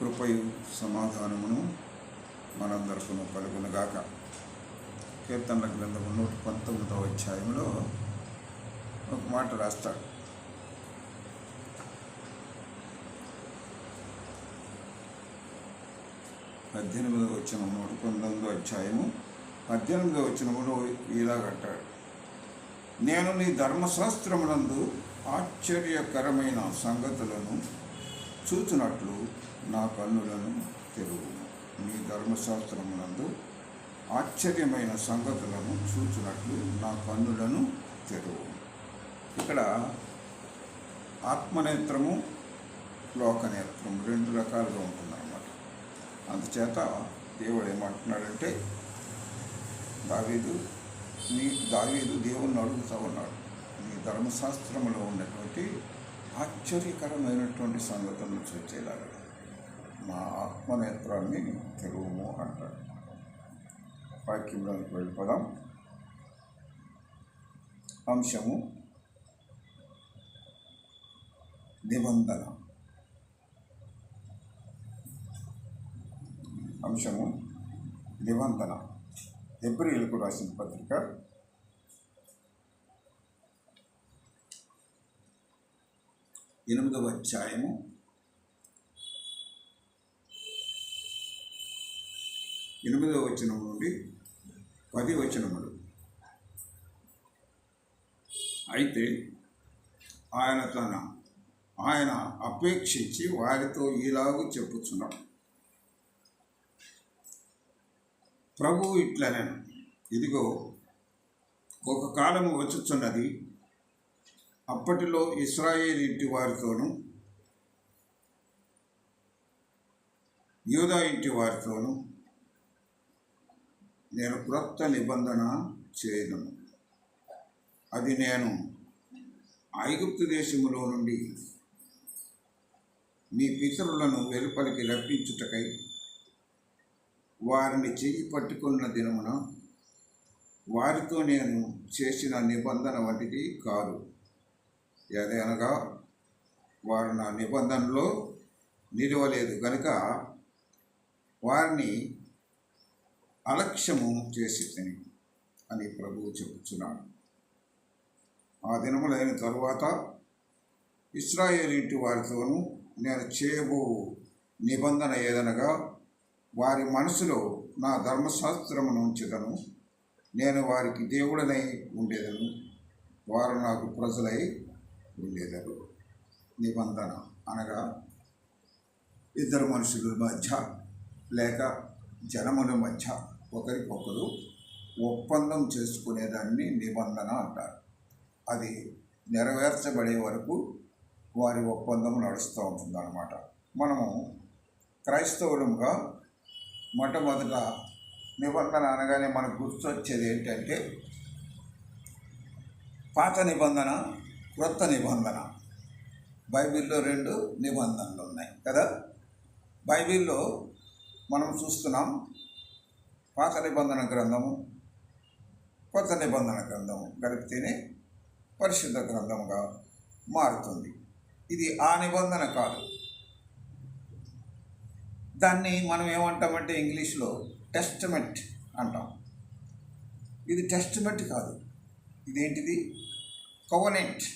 కృపయు సమాధానమును మనందరికీ కలుగునుగాక. కీర్తనల గ్రంథము 119వ అధ్యాయంలో ఒక మాట రాస్తాడు. పద్దెనిమిదవ వచనం 119వ అధ్యాయము 18వ వచనములో ఇలాగంటాడు, నేను నీ ధర్మశాస్త్రమునందు ఆశ్చర్యకరమైన సంగతులను చూచునట్లు నా కన్నులను తెరువు. నీ ధర్మశాస్త్రమునందు ఆశ్చర్యమైన సంగతులను చూచునట్లు నా కన్నులను తెరువు. ఇక్కడ ఆత్మనేత్రము, లోకనేత్రము రెండు రకాలుగా ఉంటుందన్నమాట. అందుచేత దేవుడు ఏమంటున్నాడంటే, దావీదు దేవుణ్ణి అడుగుతూ ఉన్నాడు, నీ ధర్మశాస్త్రములో ఉన్నటువంటి ఆశ్చర్యకరమైనటువంటి సంగతులను చూచేలాగా నా ఆత్మనేత్రాన్ని తెరువుము అంటాడు. వాక్యంలోకి వెళ్ళిపోదాం. అంశము నిబంధన. హెబ్రీయులకు రాసిన పత్రిక 8వ అధ్యాయము 8వ వచనం నుండి 10వ వచనములు. అయితే ఆయన అపేక్షించి వారితో ఇలాగూ చెప్పుచున్నాడు, ప్రభువు ఇట్లనెను, ఇదిగో ఒక కాలము వచ్చుచున్నది, అప్పటిలో ఇశ్రాయేలు ఇంటి వారితోనూ యూదా ఇంటి వారితోనూ నేను క్రొత్త నిబంధన చేయను. అది నేను ఐగుప్తు దేశములో నుండి మీ పితరులను వెలుపలికి రప్పించుటకై వారిని చెయ్యి పట్టుకున్న దినమున వారితో నేను చేసిన నిబంధన వంటిది కాదు. ఏదనగా వారు నా నిబంధనలో నిలవలేదు గనుక వారిని అలక్ష్యము చేసి అని ప్రభువు చెప్పుచున్నాడు. ఆ దినములైన తరువాత ఇశ్రాయేలు ఇంటి వారితోనూ నేను చేయబో నిబంధన ఏదనగా వారి మనసులో నా ధర్మశాస్త్రమును ఉంచెదను. నేను వారికి దేవుడనై ఉండేదను, వారు నాకు ప్రజలై ఉండేదరు. నిబంధన అనగా ఇద్దరు మనుషుల మధ్య లేక జనముల మధ్య ఒకరికొకరు ఒప్పందం చేసుకునేదాన్ని నిబంధన అంటారు. అది నెరవేర్చబడే వరకు వారి ఒప్పందం నడుస్తూ ఉంటుందన్నమాట. మనము క్రైస్తవులుగా మొట్టమొదట నిబంధన అనగానే మనకు గుర్తొచ్చేది ఏంటంటే పాత నిబంధన, క్రొత్త నిబంధన. బైబిల్లో 2 నిబంధనలు ఉన్నాయి కదా. బైబిల్లో మనం చూస్తున్నాం, పాత నిబంధన గ్రంథము, కొత్త నిబంధన గ్రంథము కలిపితేనే పరిశుద్ధ గ్రంథముగా మారుతుంది. ఇది ఆ నిబంధన కాదు. దాన్ని మనం ఏమంటామంటే ఇంగ్లీష్లో టెస్టమెంట్ అంటాం. ఇది టెస్టమెంట్ కాదు, ఇదేంటిది? కవనెంట్.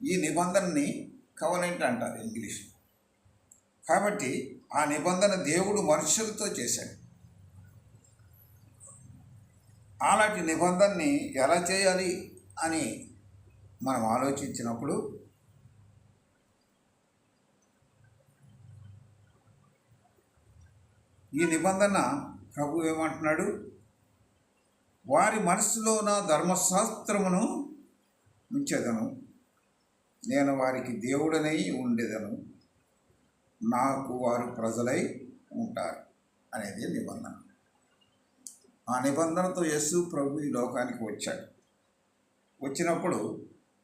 ఈ నిబంధనని కవనెంట్ అంటారు ఇంగ్లీష్లో. కాబట్టి ఆ నిబంధన దేవుడు మనుషులతో చేశాడు. అలాంటి నిబంధనని ఎలా చేయాలి అని మనం ఆలోచించినప్పుడు ఈ నిబంధన ప్రభు ఏమంటున్నాడు, వారి మనసులో నా ధర్మశాస్త్రమును ఉంచెదను, నేను వారికి దేవుడనై ఉండేదను, నాకు వారు ప్రజలై ఉంటారు అనేది నిబంధన. ఆ నిబంధనతో యేసు ప్రభు ఈ లోకానికి వచ్చాడు. వచ్చినప్పుడు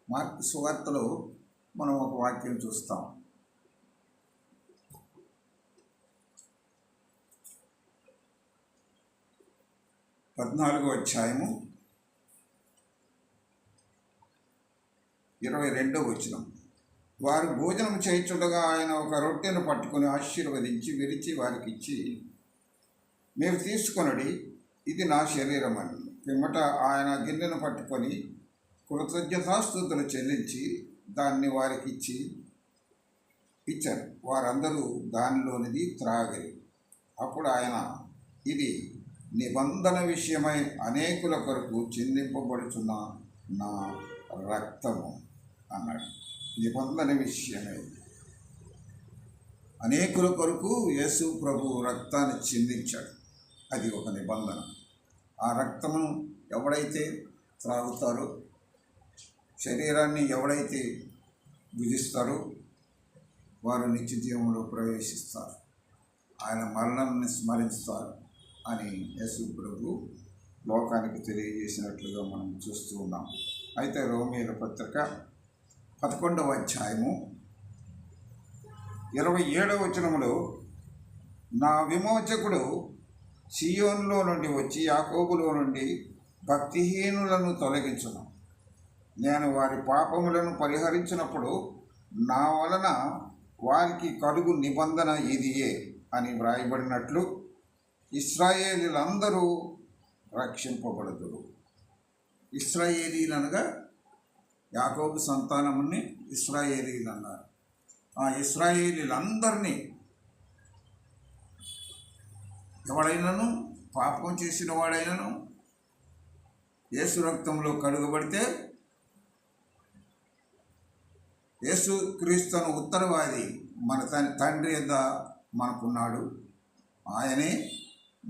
మార్కు సువార్తలో మనం ఒక వాక్యం చూస్తాం. 14వ అధ్యాయము 22వ వచనం. వారు భోజనం చేయించుండగా ఆయన ఒక రొట్టెను పట్టుకొని ఆశీర్వదించి విరిచి వారికి ఇచ్చి, మీరు తీసుకొనడి, ఇది నా శరీరం అని. పిమ్మట ఆయన గిన్నెను పట్టుకొని కృతజ్ఞతాస్తుతులు చెల్లించి దాన్ని వారికి ఇచ్చారు. వారందరూ దానిలోనిది త్రాగిరి. అప్పుడు ఆయన, ఇది నిబంధన విషయమై అనేకుల కొరకు చిందింపబడుచున్న నా రక్తము అన్నాడు. నిబంధన విషయమై అనేకుల కొరకు యేసు ప్రభు రక్తాన్ని చిందించాడు. అది ఒక నిబంధన. ఆ రక్తమును ఎవడైతే త్రాగుతారో, శరీరాన్ని ఎవడైతే విధిస్తారో వారు నిత్య జీవంలో ప్రవేశిస్తారు, ఆయన మరణాన్ని స్మరిస్తారు అని యేసు ప్రభు లోకానికి తెలియజేసినట్లుగా మనం చూస్తూ ఉన్నాం. అయితే రోమీయుల పత్రిక 11వ అధ్యాయము 27వ వచనములో, నా విమోచకుడు సియోనులో నుండి వచ్చి యాకోబులో నుండి భక్తిహీనులను తొలగించును. నేను వారి పాపములను పరిహరించినప్పుడు నా వలన వారికి కలుగు నిబంధన ఇదియే అని వ్రాయబడినట్లు ఇశ్రాయేలీలందరూ రక్షింపబడుదురు. ఇశ్రాయేలీలనగా యాకోబు సంతానముని ఇశ్రాయేలీలు అన్నారు. ఆ ఇశ్రాయేలీలందరినీ, ఎవడైనాను పాపం చేసిన వాడైనాను యేసు రక్తంలో కడుగబడితే, యేసు క్రీస్తును ఉత్తరవాది మన తండ్రి యొద్ద మనకున్నాడు, ఆయనే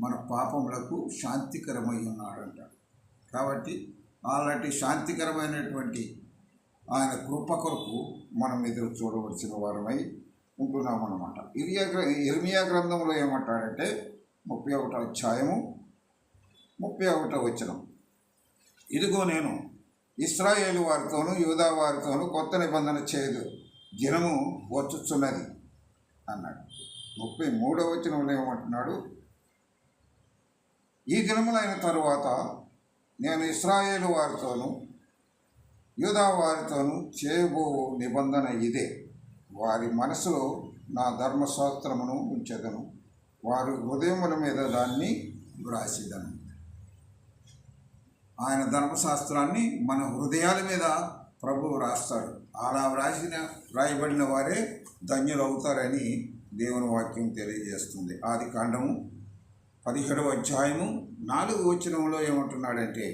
మన పాపములకు శాంతికరమై ఉన్నాడంట. కాబట్టి అలాంటి శాంతికరమైనటువంటి ఆయన కృప కొరకు మనం ఎదురు చూడవలసిన వారమై ఉంటున్నాం అన్నమాట. ఇర్మియా గ్రంథంలో ఏమంటాడంటే 31వ అధ్యాయము 31వ వచనం, ఇదిగో నేను ఇశ్రాయేలు వారితోనూ యూదా వారితోనూ కొత్త నిబంధన చేయదు, దినము వచ్చుచున్నది అన్నాడు. 33వ వచనంలో ఏమంటున్నాడు, ఈ దినములైన తరువాత నేను ఇశ్రాయేలు వారితోనూ యూదా వారితోనూ చేయబో నిబంధన ఇదే, వారి మనసులో నా ధర్మశాస్త్రమును ఉంచెదను, వారి హృదయముల మీద దాన్ని వ్రాసిదను. ఆయన ధర్మశాస్త్రాన్ని మన హృదయాల మీద ప్రభువు రాస్తాడు. అలా వ్రాయబడిన వారే ధన్యులు అవుతారని దేవుని వాక్యం తెలియజేస్తుంది. ఆది కాండము 17వ అధ్యాయము 4వ వచనంలో ఏమంటున్నాడంటే,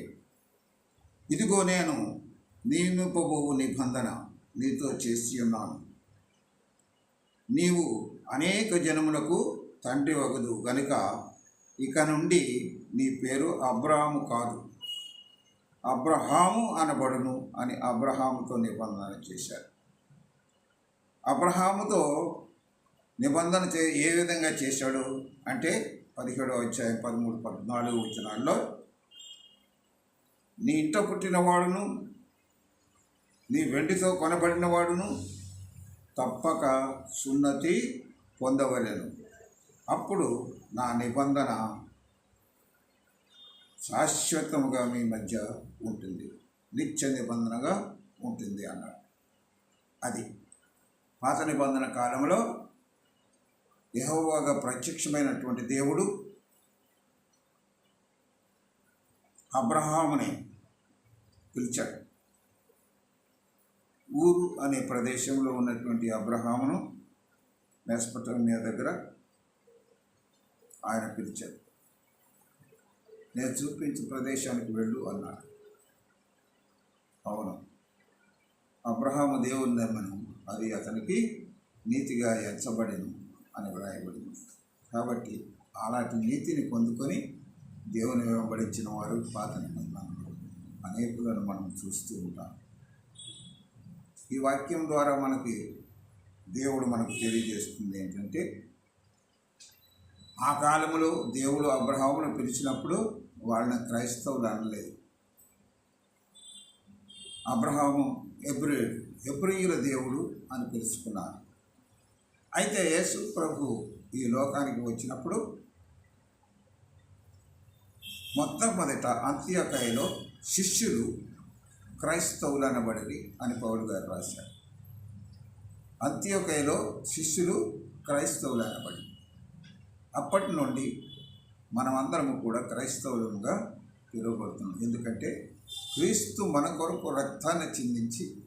ఇదిగో నేను నియమింపబోవు నిబంధన నీతో చేసి ఉన్నాను, నీవు అనేక జనములకు తండ్రి వగదు గనుక ఇక నుండి నీ పేరు అబ్రాహాము కాదు, అబ్రహాము అనబడును అని అబ్రహాముతో నిబంధన చేశారు. అబ్రహాముతో నిబంధన ఏ విధంగా చేశాడు అంటే 17వ అధ్యాయం 13, 14 వచనాల్లో, నీ ఇంట పుట్టినవాడును నీ వెండితో కొనబడిన వాడును తప్పక సున్నతి పొందవలెను, అప్పుడు నా నిబంధన శాశ్వతముగా మీ మధ్య ఉంటుంది, నిత్య నిబంధనగా ఉంటుంది అన్నాడు. అది పాత నిబంధన కాలంలో యెహోవాగా ప్రత్యక్షమైనటువంటి దేవుడు అబ్రహాముని పిలిచాడు. ఊరు అనే ప్రదేశంలో ఉన్నటువంటి అబ్రహామును మెసొపొతామియా దగ్గర ఆయన పిలిచాడు. నేను చూపించు ప్రదేశానికి వెళ్ళు అన్నాడు. అవును, అబ్రహాము దేవుని నమ్మను, అది అతనికి నీతిగా ఎంచబడిను అని వ్రాయబడింది. కాబట్టి అలాంటి నీతిని పొందుకొని దేవుని వెంబడించిన వారు పాత నిబంధనలు అనేకులను మనం చూస్తూ ఉంటాం. ఈ వాక్యం ద్వారా దేవుడు మనకు తెలియజేస్తుంది ఏంటంటే, ఆ కాలంలో దేవుడు అబ్రహామును పిలిచినప్పుడు వాళ్ళని క్రైస్తవులు అనలేదు. అబ్రహాము హెబ్రీయుల దేవుడు అని పిలుచుకున్నారు. అయితే యేసు ప్రభు ఈ లోకానికి వచ్చినప్పుడు మొట్టమొదట అంత్యోకయలో శిష్యులు క్రైస్తవులు అనబడి అని పౌలు గారు రాశారు. అంత్యోకయలో శిష్యులు క్రైస్తవులు అనబడి అప్పటి నుండి మనమందరము కూడా క్రైస్తవులుగా పిలువబడుతున్నాం. ఎందుకంటే క్రీస్తు మన కొరకు రక్తాన్ని చిందించి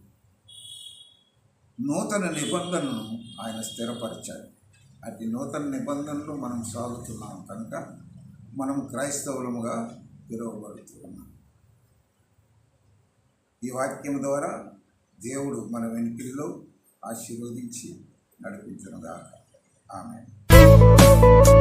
నూతన నిబంధనను ఆయన స్థిరపరిచాడు. అటు నూతన నిబంధనలు మనం సాగుతున్నాం కనుక మనం క్రైస్తవులముగా పిలువబడుతున్నాం. ఈ వాక్యం ద్వారా దేవుడు మన వెనుకల్లో ఆశీర్వదించి నడిపించునుగాక. ఆమేన్.